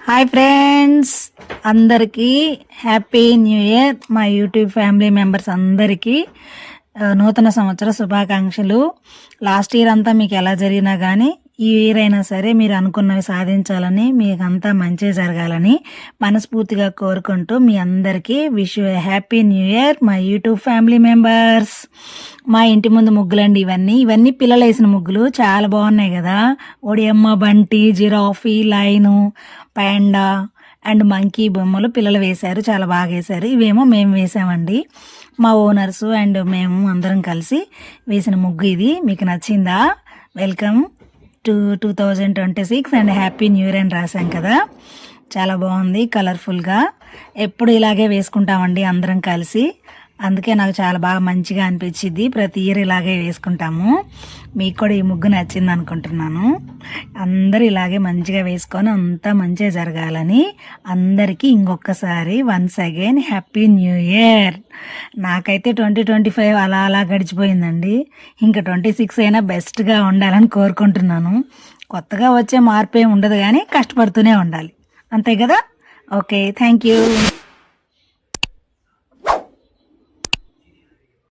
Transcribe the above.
Hi friends, అందరికీ happy new year. మా YouTube family members అందరికీ నూతన సంవత్సర శుభాకాంక్షలు. లాస్ట్ ఇయర్ అంతా మీకు ఎలా జరిగినా కానీ ఈ ఇయర్ అయినా సరే మీరు అనుకున్నవి సాధించాలని, మీకంతా మంచి జరగాలని మనస్ఫూర్తిగా కోరుకుంటూ మీ అందరికీ wish you happy new year. మా యూట్యూబ్ ఫ్యామిలీ మెంబర్స్, మా ఇంటి ముందు ముగ్గులండి. ఇవన్నీ పిల్లలు వేసిన ముగ్గులు చాలా బాగున్నాయి కదా. ఒడియమ్మ, బంటి, giraffe, lion, panda and monkey బొమ్మలు పిల్లలు వేశారు, చాలా బాగా వేశారు. ఇవేమో మేము వేసామండి, మా ఓనర్స్ అండ్ మేము అందరం కలిసి వేసిన ముగ్గు ఇది. మీకు నచ్చిందా? Welcome to 2026 and happy new year అని రాశాం కదా. చాలా బాగుంది, కలర్ఫుల్గా. ఎప్పుడు ఇలాగే వేసుకుంటామండి అందరం కలిసి, అందుకే నాకు చాలా బాగా మంచిగా అనిపించింది. ప్రతి ఇయర్ ఇలాగే వేసుకుంటాము. మీకు కూడా ఈ ముగ్గు నచ్చింది అనుకుంటున్నాను. అందరూ ఇలాగే మంచిగా వేసుకొని అంతా మంచిగా జరగాలని అందరికీ ఇంకొకసారి once again happy new year. నాకైతే 2025 అలా గడిచిపోయిందండి. ఇంకా 26 అయినా బెస్ట్గా ఉండాలని కోరుకుంటున్నాను. కొత్తగా వచ్చే మార్పు ఏమి ఉండదు, కానీ కష్టపడుతూనే ఉండాలి, అంతే కదా. Okay, thank you.